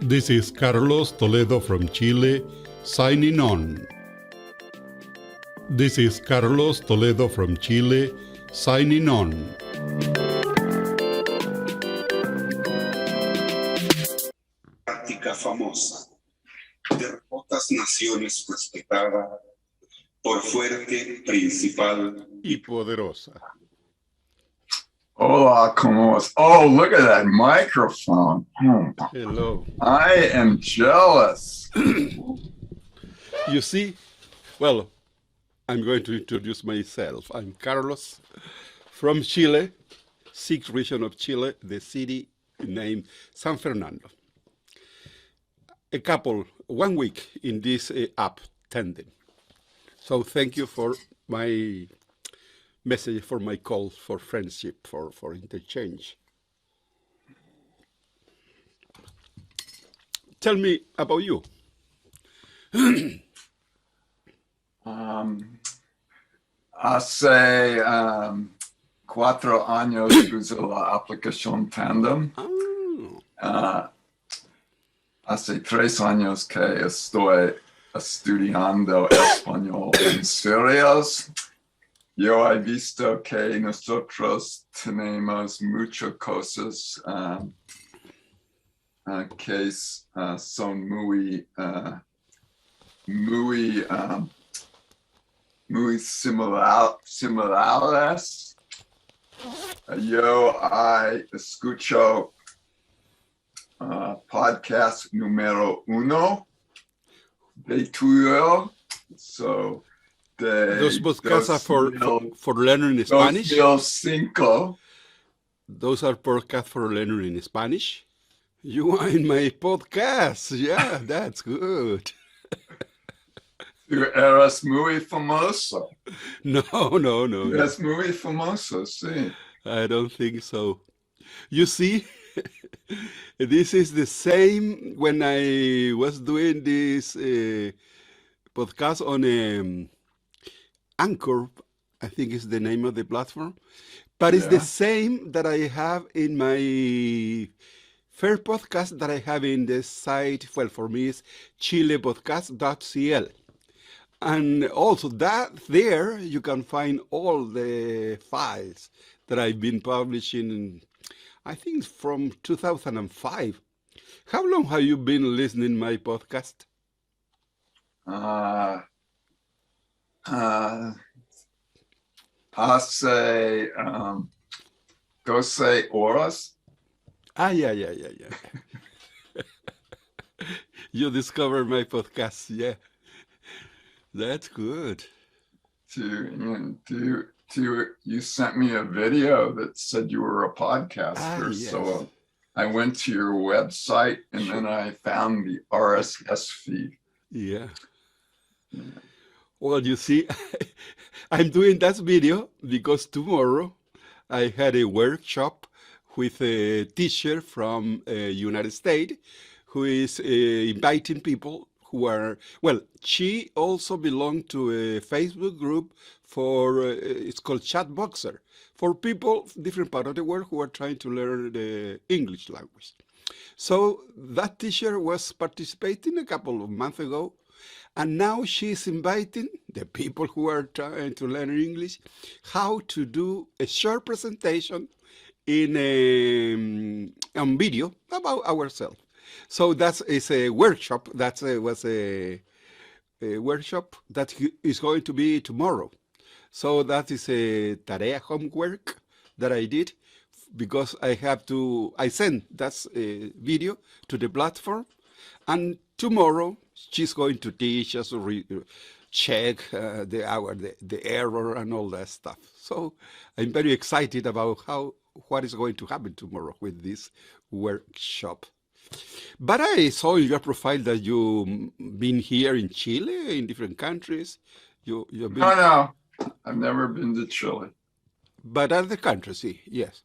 This is Carlos Toledo from Chile, signing on. This is Carlos Toledo from Chile, signing on. Práctica famosa de remotas naciones respetada por fuerte, principal y poderosa. Hola, ¿cómo es? Oh, look at that microphone. Hello. I am jealous. You see, well, I'm going to introduce myself. I'm Carlos from Chile, 6th region of Chile, the city named San Fernando. One week in this app, Tandem. So thank you for my message, for my call, for friendship, for interchange. Tell me about you. Hace 4 años uso la aplicación Tandem. Hace 3 años que estoy estudiando español en Sirius. Yo he visto que nosotros tenemos muchas cosas que son muy similares. Yo escucho podcast número 1 de tuyo. So, those podcasts are for learning Spanish? 2005. Those are podcasts for learning Spanish? You are in my podcast. Yeah, that's good. Tú eres muy famoso. No. Eres muy famoso, sí. I don't think so. You see, this is the same when I was doing this podcast on Anchor, I think is the name of the platform. But it's the same that I have in my first podcast that I have in the site. Well, for me, it's chilepodcast.cl. And also that there you can find all the files that I've been publishing, I think from 2005. How long have you been listening to my podcast? Hace 12 horas. Yeah. You discovered my podcast, yeah. That's good. You sent me a video that said you were a podcaster. Yes. So I went to your website and then I found the RSS feed. Yeah. Well, you see, I'm doing that video because tomorrow I had a workshop with a teacher from United States who is inviting people who are, well, she also belonged to a Facebook group for, it's called Chatboxer, for people, different part of the world who are trying to learn the English language. So that teacher was participating a couple of months ago, and now she's inviting the people who are trying to learn English how to do a short presentation on video about ourselves. So that is a workshop. That was a workshop that is going to be tomorrow. So that is a tarea homework that I did because I sent that video to the platform, and tomorrow she's going to teach us, check the error and all that stuff. So I'm very excited about what is going to happen tomorrow with this workshop. But I saw in your profile that you've been here in Chile, in different countries. You've been... No, I've never been to Chile. But other countries, yes.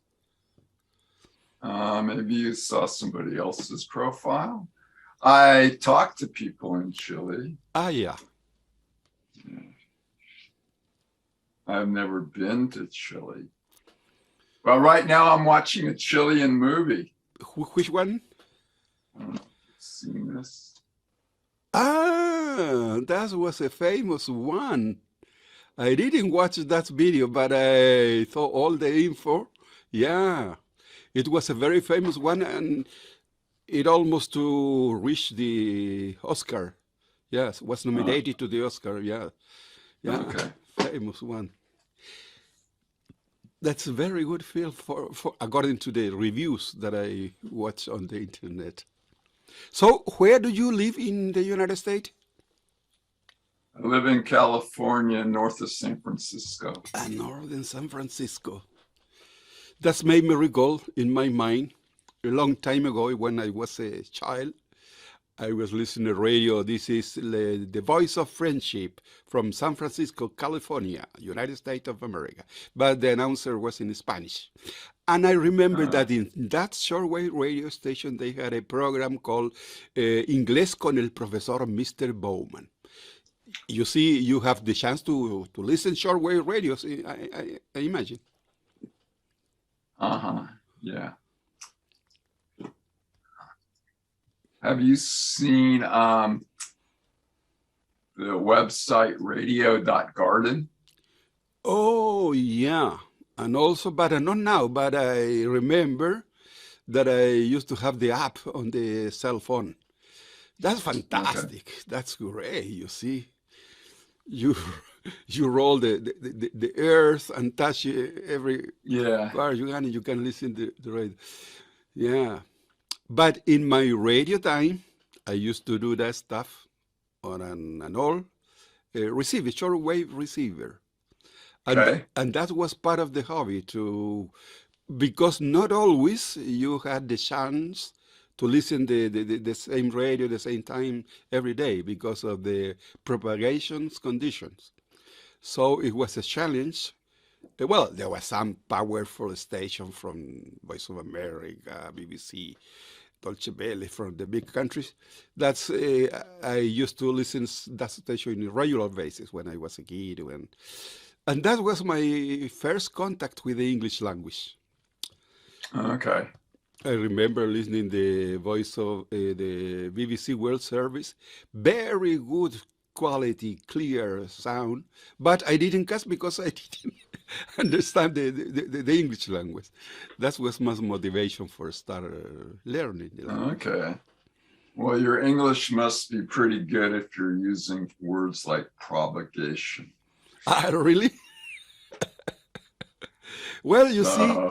Maybe you saw somebody else's profile. I talked to people in Chile. Yeah. I've never been to Chile. Well, right now I'm watching a Chilean movie. Which one? seen this. Ah, that was a famous one. I didn't watch that video, but I saw all the info. Yeah, it was a very famous one, and it almost to reach the Oscar. Yes, was nominated to the Oscar. Yeah, yeah, Okay. famous one. That's a very good film for according to the reviews that I watch on the internet. So, where do you live in the United States? I live in California, north of San Francisco. Northern San Francisco. That's made me recall in my mind a long time ago when I was a child. I was listening to radio. This is the Voice of Friendship from San Francisco, California, United States of America. But the announcer was in Spanish. And I remember that in that shortwave radio station, they had a program called Inglés con el Profesor Mr. Bowman. You see, you have the chance to listen shortwave radios, I imagine. Yeah. Have you seen the website radio.garden? Oh, yeah. And also, but not now, but I remember that I used to have the app on the cell phone. That's fantastic. Okay. That's great, you see. You roll the earth and touch every part you can listen to the radio. Yeah. But in my radio time, I used to do that stuff on an old receiver, shortwave receiver. And that was part of the hobby because not always you had the chance to listen the same radio the same time every day because of the propagations conditions. So it was a challenge. Well, there was some powerful station from Voice of America, BBC, Deutsche Welle, from the big countries. That's I used to listen that station on a regular basis when I was a kid, and that was my first contact with the English language. Okay. I remember listening the voice of the BBC World Service, very good quality, clear sound, but I didn't catch because I didn't understand the English language. That was my motivation for start learning the language. Okay. Well, your English must be pretty good if you're using words like propagation. Really? Well, you see.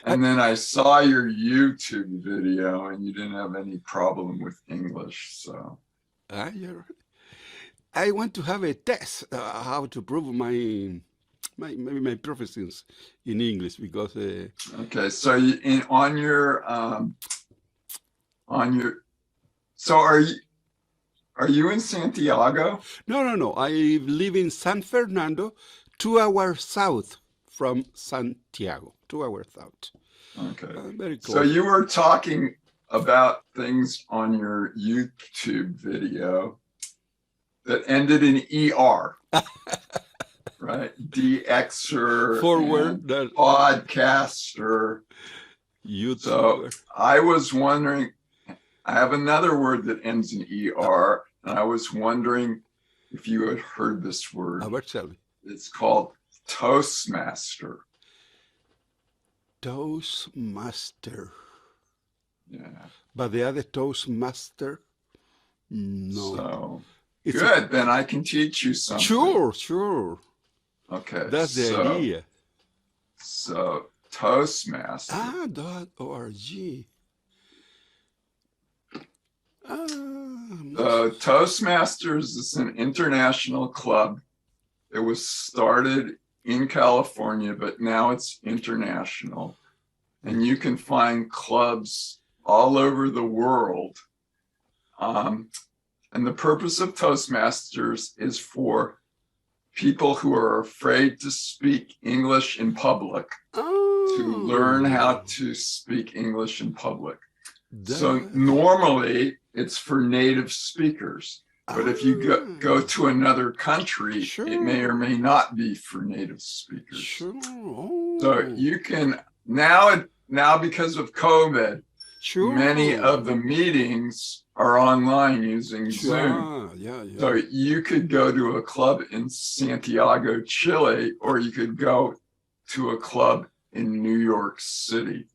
And then I saw your YouTube video and you didn't have any problem with English, so. You're right. I want to have a test how to prove my proficiency in English because. Okay, so so are you in Santiago? No. I live in San Fernando, 2 hours south from Santiago. 2 hours south. Okay. Very close. So you were talking about things on your YouTube video that ended in ER, right? DXer, forward, podcaster. YouTube. So I was wondering, I have another word that ends in ER, and I was wondering if you had heard this word. Tell me. It's called Toastmaster. Toastmaster. Yeah. But the other Toastmaster? No. So good, then I can teach you something. Sure. Okay. That's the idea. So Toastmaster. .org. Toastmasters is an international club. It was started in California, but now it's international. And you can find clubs all over the world. And the purpose of Toastmasters is for people who are afraid to speak English in public to learn how to speak English in public. So normally it's for native speakers. But if you go to another country, it may or may not be for native speakers. So you can now because of COVID, many of the meetings are online using Zoom. Yeah. So you could go to a club in Santiago, Chile, or you could go to a club in New York City.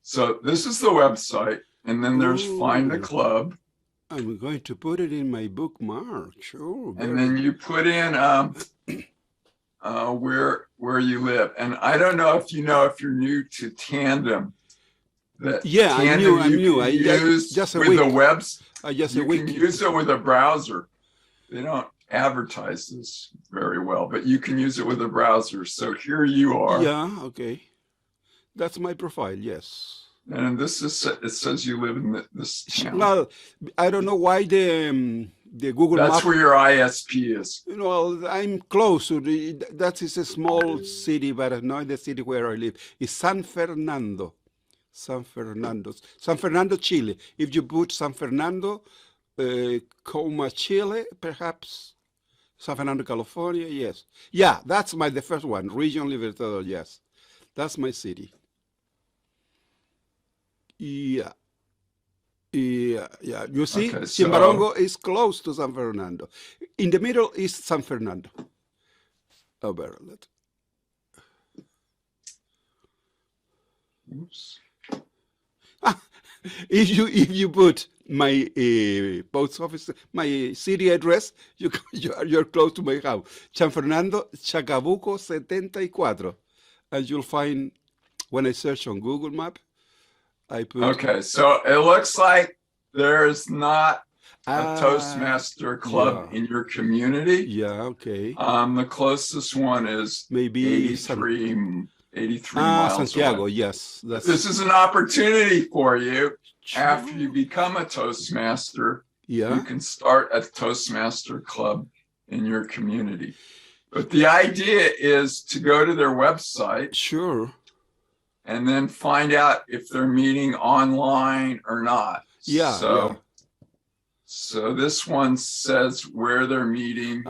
So this is the website, and then there's Find a Club. I'm going to put it in my bookmark. Sure. And then you put in where you live. And I don't know if you're new to Tandem. Tandem I'm new. I just a week. The webs. Just you a week. can use it with a browser. They don't advertise this very well, but you can use it with a browser. So here you are. Yeah, okay. That's my profile, yes. And it says you live in this town. Well, I don't know why the Google Map. That's where your ISP is. Well, I'm close to that is a small city, but not the city where I live. It's San Fernando, Chile. If you put San Fernando, Chile, perhaps San Fernando, California, yes. Yeah, that's the first one, Region Libertador, yes. That's my city. Yeah. You see, Okay, Chimbarongo is close to San Fernando. In the middle is San Fernando. Oops. If you put my post office, my city address, you're close to my house. San Fernando, Chacabuco 74. And you'll find, when I search on Google Map, I put... Okay, so it looks like there's not a Toastmaster club in your community. Yeah, okay. The closest one is maybe 83 miles Santiago, away. Yes. This is an opportunity for you. After you become a Toastmaster, you can start a Toastmaster club in your community. But the idea is to go to their website. Sure. And then find out if they're meeting online or not. Yeah. So this one says where they're meeting.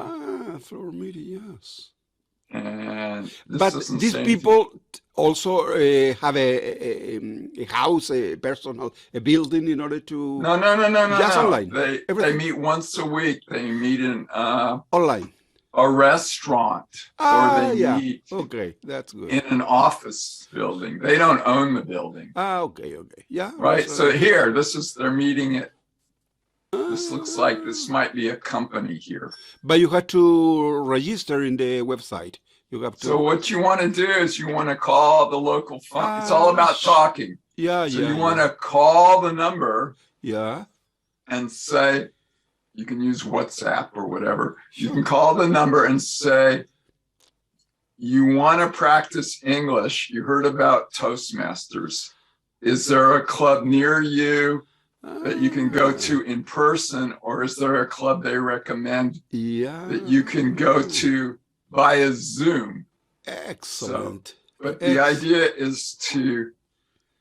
Floor meeting, yes. And but these people also have a house, a personal, a building in order to... No. Just online. They meet once a week. They meet in... online. A restaurant, or they meet okay, that's good. In an office building. They don't own the building. Okay, yeah. Right. So here, they're meeting it. This looks like this might be a company here. But you have to register in the website. You have to. So what you want to do is you want to call the local phone. It's all about talking. Yeah. So you want to call the number. Yeah. And say. You can use WhatsApp or whatever. You can call the number and say, you want to practice English. You heard about Toastmasters. Is there a club near you that you can go to in person? Or is there a club they recommend that you can go to via Zoom? Excellent. But the idea is to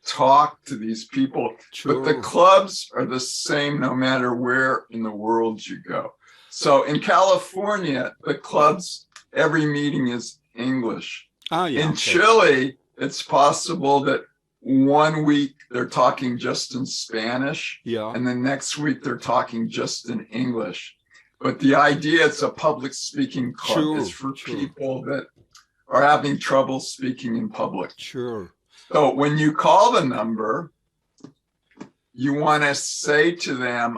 talk to these people, but the clubs are the same no matter where in the world you go. So in California, the clubs, every meeting is English. In Chile, it's possible that 1 week they're talking just in Spanish, and the next week they're talking just in English. But the idea, it's a public speaking club. It's for people that are having trouble speaking in public. So when you call the number, you want to say to them,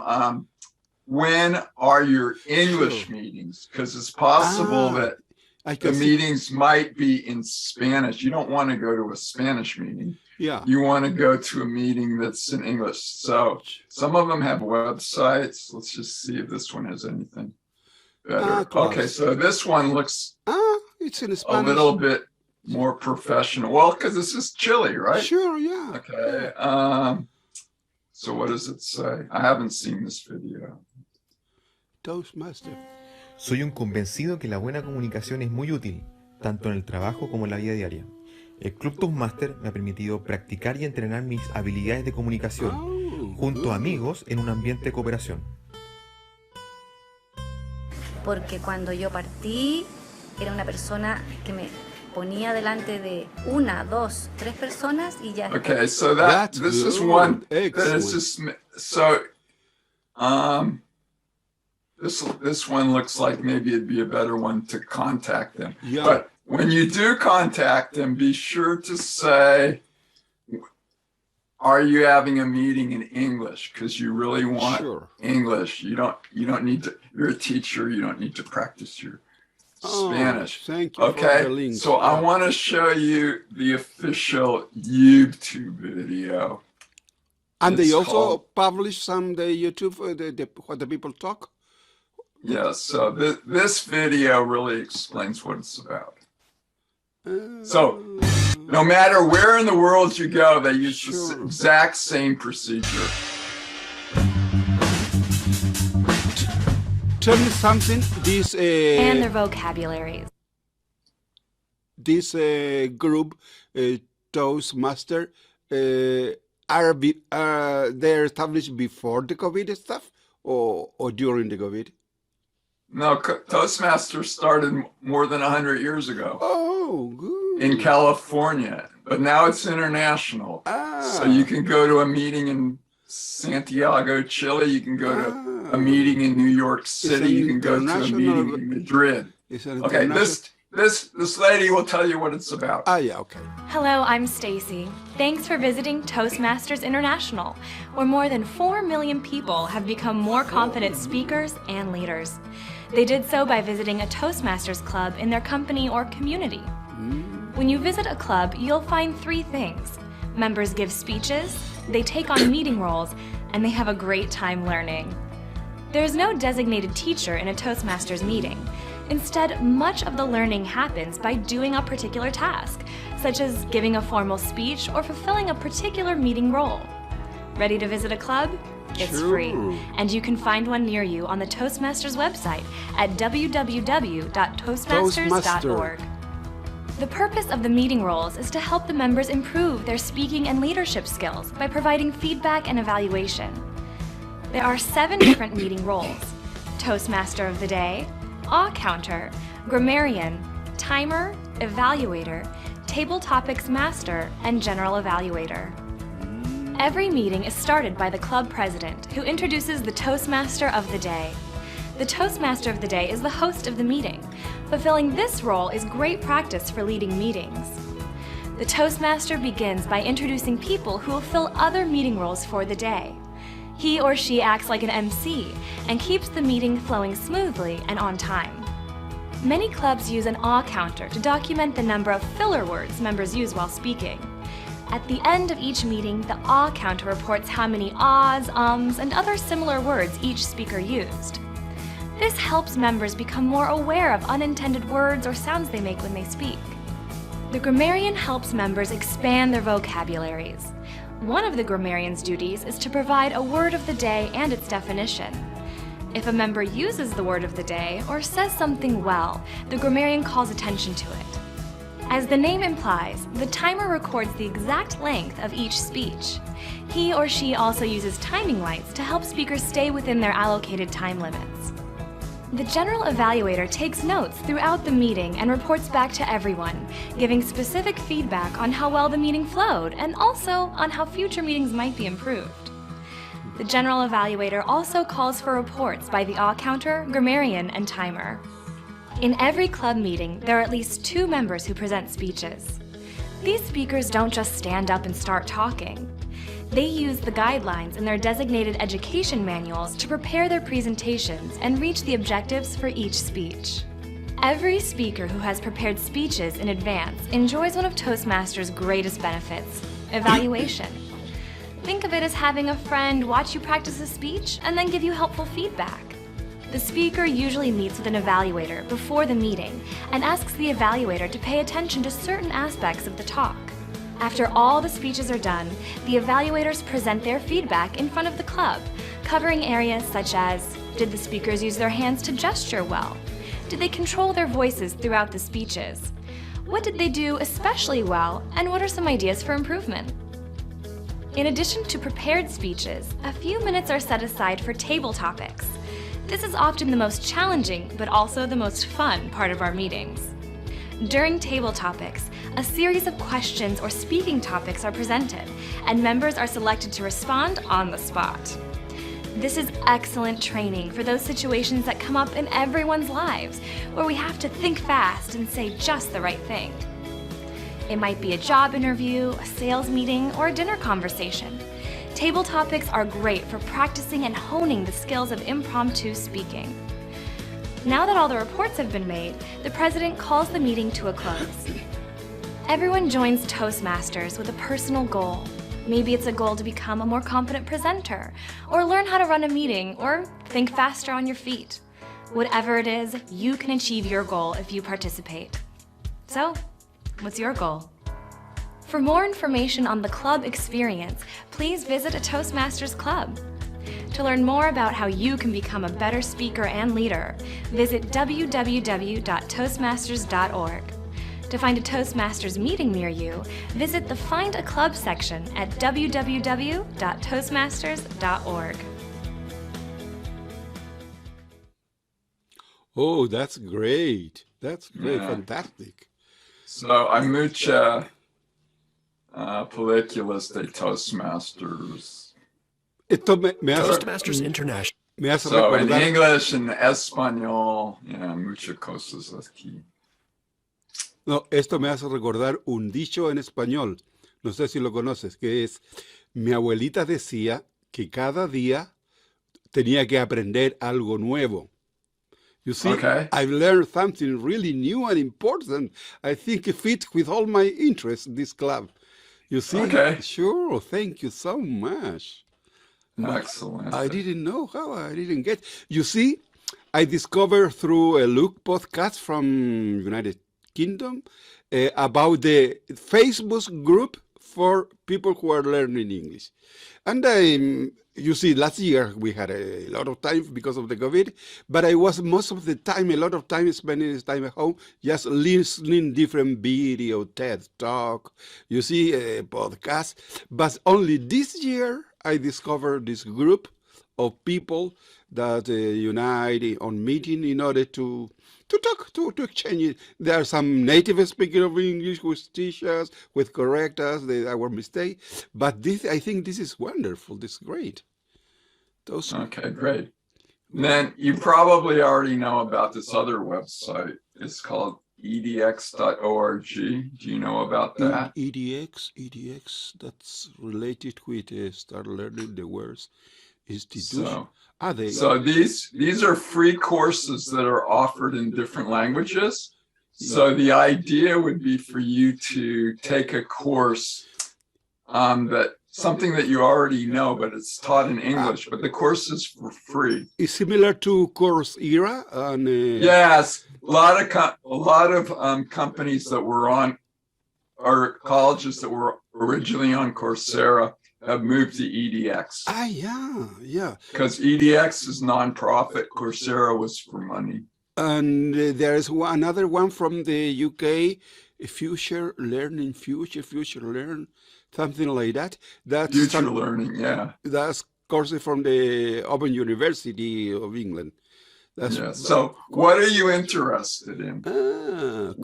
when are your English meetings? Because it's possible that the meetings might be in Spanish. You don't want to go to a Spanish meeting. You want to go to a meeting that's in English. So some of them have websites. Let's just see if this one has anything better. Okay, so this one looks it's in a little bit more professional. Well, because this is Chile, right? Sure, yeah. Okay. So what does it say? I haven't seen this video. Toastmaster. Soy un convencido que la buena comunicación es muy útil, tanto en el trabajo como en la vida diaria. El Club Toastmaster me ha permitido practicar y entrenar mis habilidades de comunicación junto a amigos en un ambiente de cooperación. Porque cuando yo partí, era una persona que ponía delante de una, dos, tres personas y ya. Okay, so That's this is good. one that Excellent. is just so. This one looks like maybe it'd be a better one to contact them. Yeah. But when you do contact them, be sure to say, "Are you having a meeting in English?" Because you really want Sure. English. You don't need to. You're a teacher. You don't need to practice your Spanish. Thank you for Okay, the link. so I want to show you the official YouTube video. And they it's also called- publish some the YouTube what the people talk. Yeah, so this video really explains what it's about. So, no matter where in the world you go, they use the Sure. exact same procedure. Tell me something. And their vocabularies. This group, Toastmaster, they're established before the COVID stuff or during the COVID? No, Toastmasters started more than 100 years ago Oh, good. in California, but now it's international. So you can go to a meeting in Santiago, Chile. You can go to a meeting in New York City. You can go to a meeting in Madrid. It's an Okay, international- this lady will tell you what it's about. yeah, okay. Hello, I'm Stacy. Thanks for visiting Toastmasters International, where more than 4 million people have become more confident speakers and leaders. They did so by visiting a Toastmasters club in their company or community. When you visit a club, you'll find 3 things. Members give speeches, they take on meeting roles, and they have a great time learning. There's no designated teacher in a Toastmasters meeting. Instead, much of the learning happens by doing a particular task, such as giving a formal speech or fulfilling a particular meeting role. Ready to visit a club? It's free, and you can find one near you on the Toastmasters website at www.toastmasters.org. The purpose of the meeting roles is to help the members improve their speaking and leadership skills by providing feedback and evaluation. There are 7 different meeting roles: Toastmaster of the Day, Awe Counter, Grammarian, Timer, Evaluator, Table Topics Master, and General Evaluator. Every meeting is started by the club president, who introduces the Toastmaster of the Day. The Toastmaster of the Day is the host of the meeting. Fulfilling this role is great practice for leading meetings. The Toastmaster begins by introducing people who will fill other meeting roles for the day. He or she acts like an MC and keeps the meeting flowing smoothly and on time. Many clubs use an awe counter to document the number of filler words members use while speaking. At the end of each meeting, the awe counter reports how many ahs, and other similar words each speaker used. This helps members become more aware of unintended words or sounds they make when they speak. The grammarian helps members expand their vocabularies. One of the grammarian's duties is to provide a word of the day and its definition. If a member uses the word of the day or says something well, the grammarian calls attention to it. As the name implies, the timer records the exact length of each speech. He or she also uses timing lights to help speakers stay within their allocated time limits. The general evaluator takes notes throughout the meeting and reports back to everyone, giving specific feedback on how well the meeting flowed and also on how future meetings might be improved. The general evaluator also calls for reports by the awe counter, grammarian, and timer. In every club meeting, there are at least 2 members who present speeches. These speakers don't just stand up and start talking. They use the guidelines in their designated education manuals to prepare their presentations and reach the objectives for each speech. Every speaker who has prepared speeches in advance enjoys one of Toastmasters' greatest benefits: evaluation. Think of it as having a friend watch you practice a speech and then give you helpful feedback. The speaker usually meets with an evaluator before the meeting and asks the evaluator to pay attention to certain aspects of the talk. After all the speeches are done, the evaluators present their feedback in front of the club, covering areas such as, did the speakers use their hands to gesture well? Did they control their voices throughout the speeches? What did they do especially well, and what are some ideas for improvement? In addition to prepared speeches, a few minutes are set aside for table topics. This is often the most challenging, but also the most fun part of our meetings. During table topics, a series of questions or speaking topics are presented, and members are selected to respond on the spot. This is excellent training for those situations that come up in everyone's lives, where we have to think fast and say just the right thing. It might be a job interview, a sales meeting, or a dinner conversation. Table topics are great for practicing and honing the skills of impromptu speaking. Now that all the reports have been made, the president calls the meeting to a close. Everyone joins Toastmasters with a personal goal. Maybe it's a goal to become a more confident presenter, or learn how to run a meeting, or think faster on your feet. Whatever it is, you can achieve your goal if you participate. So, what's your goal? For more information on the club experience, please visit a Toastmasters club. To learn more about how you can become a better speaker and leader, visit www.toastmasters.org. To find a Toastmasters meeting near you, visit the Find a Club section at www.toastmasters.org. Oh, that's great. That's great. Yeah. Fantastic. So hay muchas películas de Toastmasters. Esto me hace, Toastmasters International. me hace So in recordar. English and español, yeah, muchas cosas aquí. No, esto me hace recordar un dicho en español, no sé si lo conoces, que es, mi abuelita decía que cada día tenía que aprender algo nuevo. You see, Okay. I've learned something really new and important. I think it fits with all my interests, this club. You see? Okay. Sure, thank you so much. Excellent. I didn't know how, I didn't get. You see, I discovered through a Luke podcast from United Kingdom about the Facebook group for people who are learning English. And you see, last year we had a lot of time because of the COVID, but I was most of the time, a lot of time spending this time at home, just listening different video, TED Talk, you see, podcasts. But only this year I discovered this group of people that unite on meeting in order to talk, to exchange it. There are some native speakers of English who teach us, with correct us, our mistake. But this, I think this is wonderful. This is great. Okay, great. Then you probably already know about this other website. It's called edx.org. Do you know about that? EDX, that's related with Start Learning the Words Institution. So, so these are free courses that are offered in different languages. So the idea would be for you to take a course that something that you already know, but it's taught in English, but the course is for free. It's similar to Coursera. And, yes, a lot of companies that were on, or colleges that were originally on Coursera have moved to EDX. Yeah. Because EDX is nonprofit, Coursera was for money. And there is another one from the UK, Future Learn, something like that. That's Future Learning, yeah. That's courses from the Open University of England. That's So what are you interested in? Cool.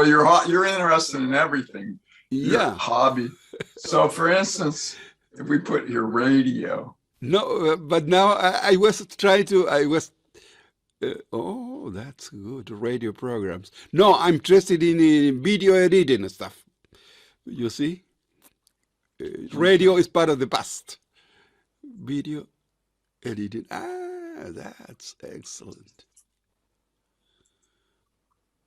You're interested in everything. Your hobby. So for instance, if we put here radio. No, but now I was trying to, oh, that's good, radio programs. No, I'm interested in video editing and stuff. You see? Radio is part of the past. Video editing. That's excellent.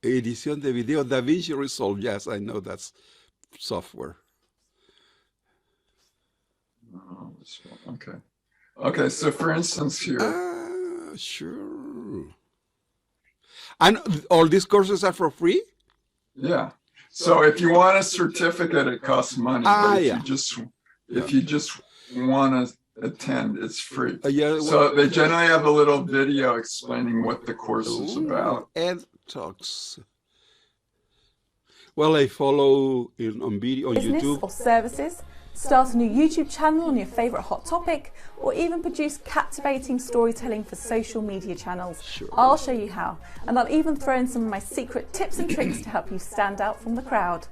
Edición de video, DaVinci Resolve. Yes, I know that's software. Oh, okay. Okay, so for instance here. Sure. And all these courses are for free? Yeah. So if you want a certificate, it costs money. But if you just want to attend, it's free. So they generally have a little video explaining what the course is about. Ed Talks. Well, I follow on video on Business YouTube. or services start a new YouTube channel on your favourite hot topic, or even produce captivating storytelling for social media channels. Sure. I'll show you how, and I'll even throw in some of my secret tips and tricks to help you stand out from the crowd.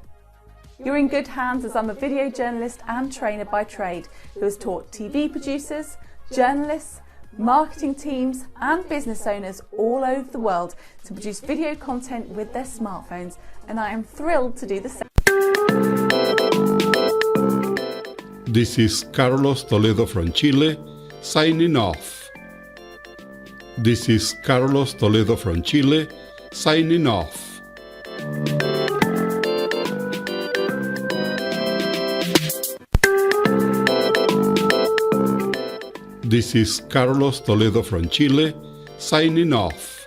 You're in good hands, as I'm a video journalist and trainer by trade who has taught TV producers, journalists, marketing teams and business owners all over the world to produce video content with their smartphones, and I am thrilled to do the same. This is Carlos Toledo from Chile, signing off. This is Carlos Toledo from Chile, signing off. This is Carlos Toledo from Chile, signing off.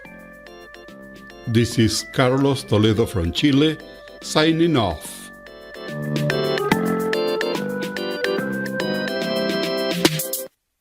This is Carlos Toledo from Chile, signing off.